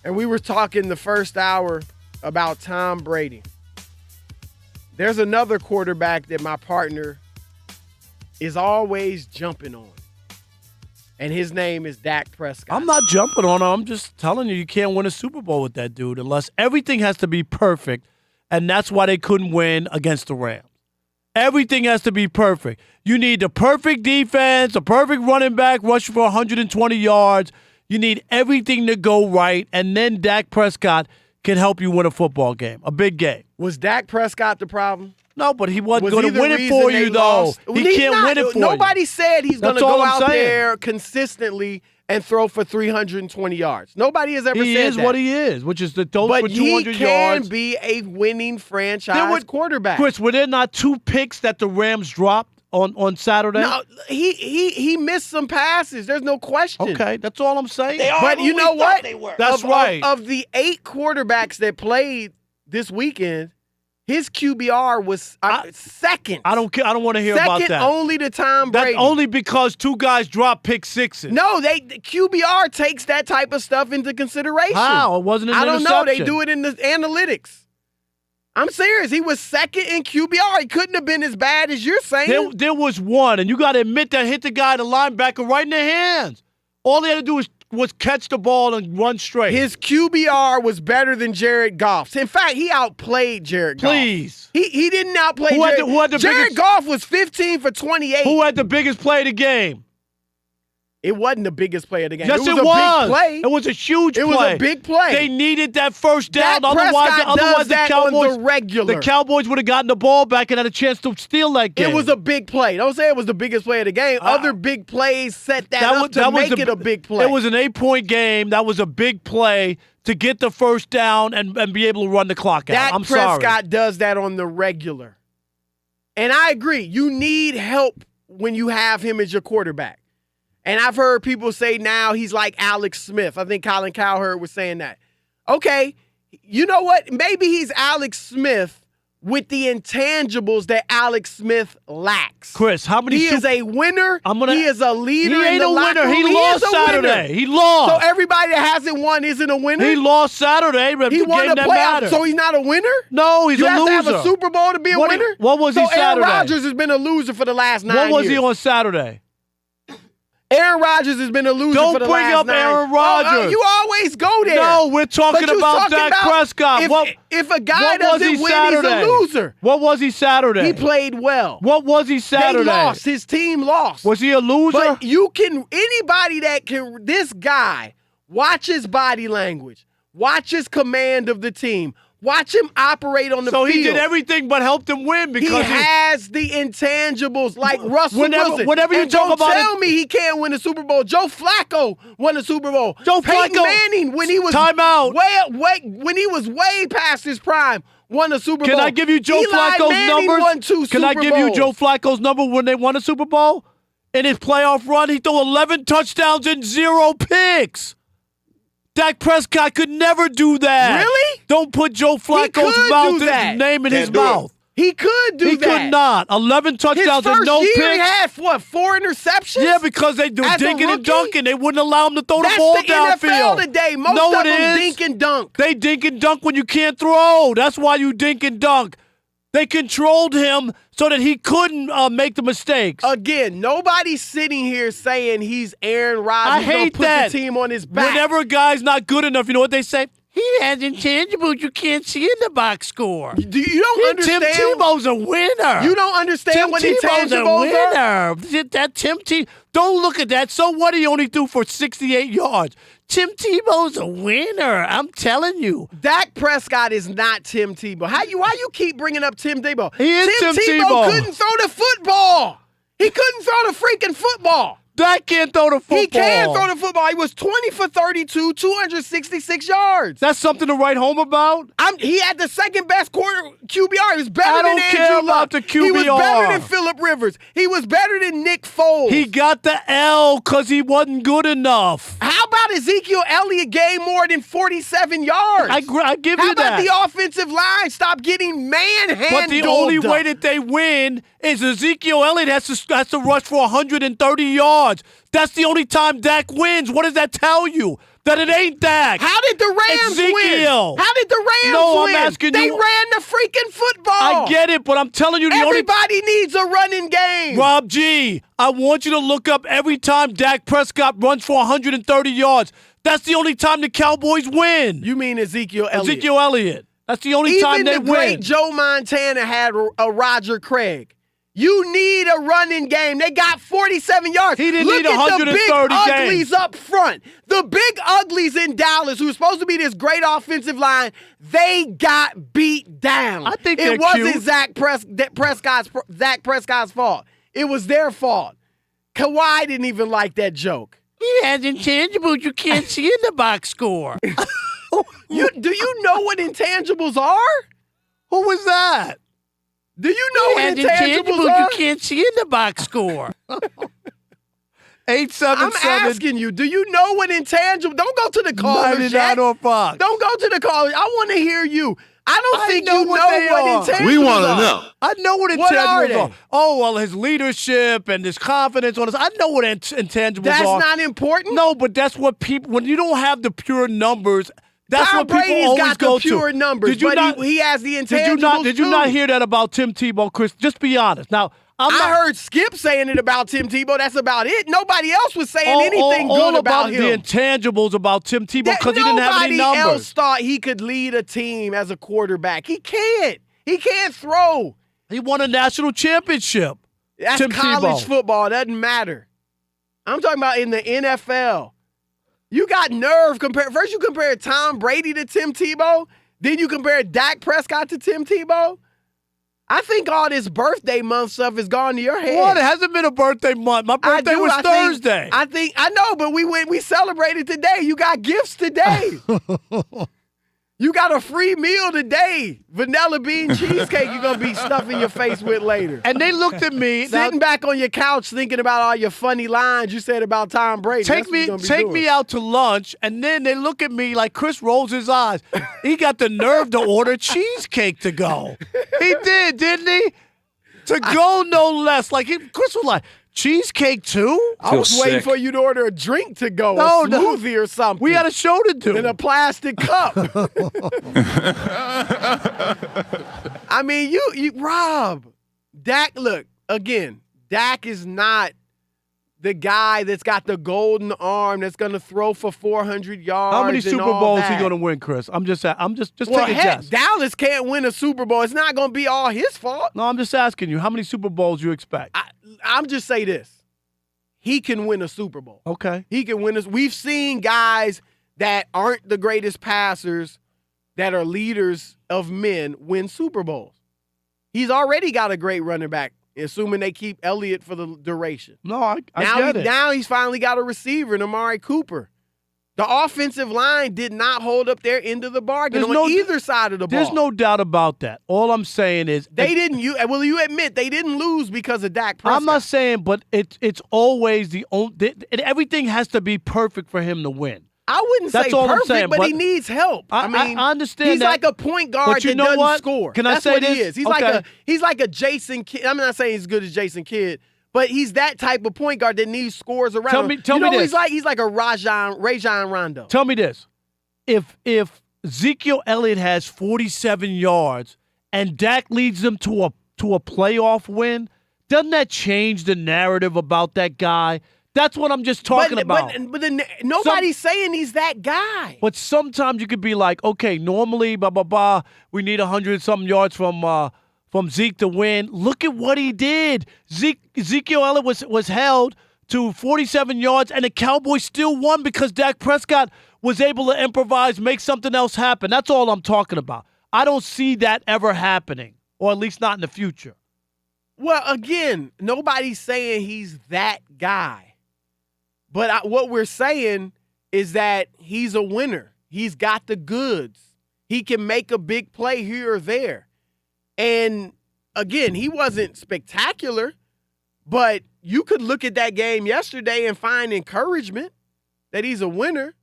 And we were talking the first hour about Tom Brady. There's another quarterback that my partner is always jumping on. And his name is Dak Prescott. I'm not jumping on him. I'm just telling you can't win a Super Bowl with that dude unless everything has to be perfect, and that's why they couldn't win against the Rams. Everything has to be perfect. You need the perfect defense, a perfect running back rushing for 120 yards. You need everything to go right, and then Dak Prescott can help you win a football game, a big game. Was Dak Prescott the problem? No, but he wasn't going to win it for you, though. He can't win it for you. Nobody said he's going to go out there consistently and throw for 320 yards. Nobody has ever said that. He is what he is, which is the throw for 200 yards. But he can be a winning franchise quarterback. Chris, were there not 2 picks that the Rams dropped on Saturday? No, he missed some passes. There's no question. Okay, that's all I'm saying. But you know what? They were. That's right. Of the 8 quarterbacks that played this weekend, his QBR was second. I don't care. I don't want to hear about that. Second only to Tom Brady. That's only because 2 guys dropped pick sixes. No, the QBR takes that type of stuff into consideration. How? It wasn't an interception. I don't know. They do it in the analytics. I'm serious. He was second in QBR. He couldn't have been as bad as you're saying. There was one, and you got to admit that hit the guy, the linebacker, right in the hands. All he had to do was catch the ball and run straight. His QBR was better than Jared Goff's. In fact, he outplayed Jared Goff. Please. He didn't outplay Jared Goff was 15 for 28. Who had the biggest play of the game? It wasn't the biggest play of the game. Yes, it was. A big play. It was a huge play. It was a big play. They needed that first down. Dak Prescott does that on the regular. The Cowboys would have gotten the ball back and had a chance to steal that game. It was a big play. Don't say it was the biggest play of the game. Other big plays set that up to make it a big play. It was an 8-point game. That was a big play to get the first down and be able to run the clock out. Dak Prescott does that on the regular. And I agree. You need help when you have him as your quarterback. And I've heard people say now he's like Alex Smith. I think Colin Cowherd was saying that. Okay, you know what? Maybe he's Alex Smith with the intangibles that Alex Smith lacks. Chris, how many? He is a winner. He is a leader. He ain't in the a winner. He lost Saturday. He lost. So everybody that hasn't won isn't a winner. He lost Saturday. He won the playoffs, so he's not a winner. No, he's a loser. You have to have a Super Bowl to be a winner. What was he Saturday? Aaron Rodgers has been a loser for the last 9 years. What was he on Saturday? Aaron Rodgers has been a loser for the last 9 years. Don't bring up Aaron Rodgers. You always go there. No, we're talking about Dak Prescott. If a guy doesn't win, he's a loser. What was he Saturday? He played well. What was he Saturday? They lost. His team lost. Was he a loser? But anybody that can, this guy, watch his body language, watch his command of the team, watch him operate on the field. So he did everything but helped them win because he has the intangibles like Russell Wilson. Whenever you talk about tell me he can't win a Super Bowl. Joe Flacco won a Super Bowl. Peyton Manning, when he was when he was way past his prime, won a Super Bowl. Can I give you Joe Flacco's numbers? Won 2 Can I give you Joe Flacco's number when they won a Super Bowl? In his playoff run, he threw 11 touchdowns and 0 picks. Dak Prescott could never do that. Really? Don't put Joe Flacco's name in his mouth. He could do that. He could not. 11 touchdowns and no picks. His first year he had, 4 interceptions? Yeah, because they do dinking and dunking. They wouldn't allow him to throw the ball downfield. That's the NFL today. Most of them dink and dunk. They dink and dunk when you can't throw. That's why you dink and dunk. They controlled him so that he couldn't make the mistakes. Again, nobody's sitting here saying he's Aaron Rodgers. I hate that. Put the team on his back. Whenever a guy's not good enough, you know what they say? He has intangibles you can't see in the box score. You don't understand. Tim Tebow's a winner. You don't understand what intangibles are? That Tim Tebow. Don't look at that. So what? He only threw for 68 yards. Tim Tebow's a winner. I'm telling you. Dak Prescott is not Tim Tebow. Why you keep bringing up Tim Tebow? He is Tim Tebow. Tebow couldn't throw the football. He couldn't throw the freaking football. Dak can't throw the football. He can throw the football. He was 20 for 32, 266 yards. That's something to write home about? He had the second best QBR. He was better than Andrew Luck. I don't care about the QBR. He was better than Phillip Rivers. He was better than Nick Foles. He got the L because he wasn't good enough. How about Ezekiel Elliott gained more than 47 yards? I give you that. How about the offensive line stop getting manhandled? But the only way that they win is Ezekiel Elliott has to rush for 130 yards. That's the only time Dak wins. What does that tell you? That it ain't Dak. How did the Rams Ezekiel. win? How did the Rams No, win? I'm asking they you. ran the freaking football. I get it, but I'm telling you, Everybody needs a running game. Rob G, I want you to look up every time Dak Prescott runs for 130 yards. That's the only time the Cowboys win. You mean Ezekiel Elliott? Ezekiel Elliott. That's the only time they Even the great win. Joe Montana had a Roger Craig. You need a running game. They got 47 yards. He didn't Look need at the big 130 uglies games. up front. The big uglies in Dallas, who's supposed to be this great offensive line, they got beat down. I think it they're wasn't cute. Zach Prescott's fault. It was their fault. Kawhi didn't even like that joke. He has intangibles you can't see in the box score. Do you know what intangibles are? Who was that? Do you know what intangibles are? you can't see in the box score. 877. I'm asking you, do you know what intangible? Don't go to the caller, 99 on Fox. Don't go to the caller. I want to hear you. I don't think know you know what they what are. intangibles We want to are. know. I know what What are intangibles they? are. Oh, well, his leadership and his confidence on his. I know what intangibles That's are. not important. No, but that's what people, when you don't have the pure numbers, that's Tom what people Brady's always got go the pure to. numbers, Did you but not, he has the intangibles did you too. not hear that about Tim Tebow, Chris? Just be honest. Now, I heard Skip saying it about Tim Tebow. That's about it. Nobody else was saying anything all good about the him. intangibles about Tim Tebow because he didn't have any Nobody else numbers. thought he could lead a team as a quarterback. He can't. He can't throw. He won a national championship. That's Tim college Tebow. football. It doesn't matter. I'm talking about in the NFL. You got nerve. First you compare Tom Brady to Tim Tebow. Then you compare Dak Prescott to Tim Tebow. I think all this birthday month stuff has gone to your head. What? It hasn't been a birthday month. My birthday was Thursday. I know, but we celebrated today. You got gifts today. You got a free meal today. Vanilla bean cheesecake you're going to be stuffing your face with later. And they looked at me. Sitting back on your couch thinking about all your funny lines you said about Tom Brady. Take me out to lunch, and then they look at me like Chris rolls his eyes. He got the nerve to order cheesecake to go. He did, didn't he? To go, no less. Like Chris was like, cheesecake too? I was waiting for you to order a drink to go, No, a smoothie or something. We had a show to do. In a plastic cup. I mean, you Rob, Dak, look, again, Dak is not the guy that's got the golden arm that's going to throw for 400 yards. How many and Super all Bowls that. he going to win, Chris? I'm just Well, take a heck, guess. Dallas can't win a Super Bowl. It's not going to be all his fault. No, I'm just asking you, how many Super Bowls you expect? I'm just say this. He can win a Super Bowl. Okay. He can win this. We've seen guys that aren't the greatest passers that are leaders of men win Super Bowls. He's already got a great running back, assuming they keep Elliott for the duration. No, I get it. Now he's finally got a receiver in Amari Cooper. The offensive line did not hold up their end of the bargain on either side of the ball. There's no doubt about that. All I'm saying is they didn't. You admit they didn't lose because of Dak Prescott. I'm not saying, but it's always the only. Everything has to be perfect for him to win. I wouldn't That's say all I'm perfect, saying, but but he needs help. I mean, I understand he's that. like a point guard But you that know doesn't what? score. Can I That's say what this? he is. He's like a Jason Kidd. I'm not saying he's as good as Jason Kidd, but he's that type of point guard that needs scores around him. Tell me this. He's like a Rajon Rondo. Tell me this. If Ezekiel Elliott has 47 yards and Dak leads them to a playoff win, doesn't that change the narrative about that guy? That's what I'm just talking about. But nobody's saying he's that guy. But sometimes you could be like, okay, normally, we need 100-something yards from Zeke to win. Look at what he did. Ezekiel Elliott was held to 47 yards, and the Cowboys still won because Dak Prescott was able to improvise, make something else happen. That's all I'm talking about. I don't see that ever happening, or at least not in the future. Well, again, nobody's saying he's that guy. But what we're saying is that he's a winner. He's got the goods. He can make a big play here or there. And, again, he wasn't spectacular, but you could look at that game yesterday and find encouragement that he's a winner.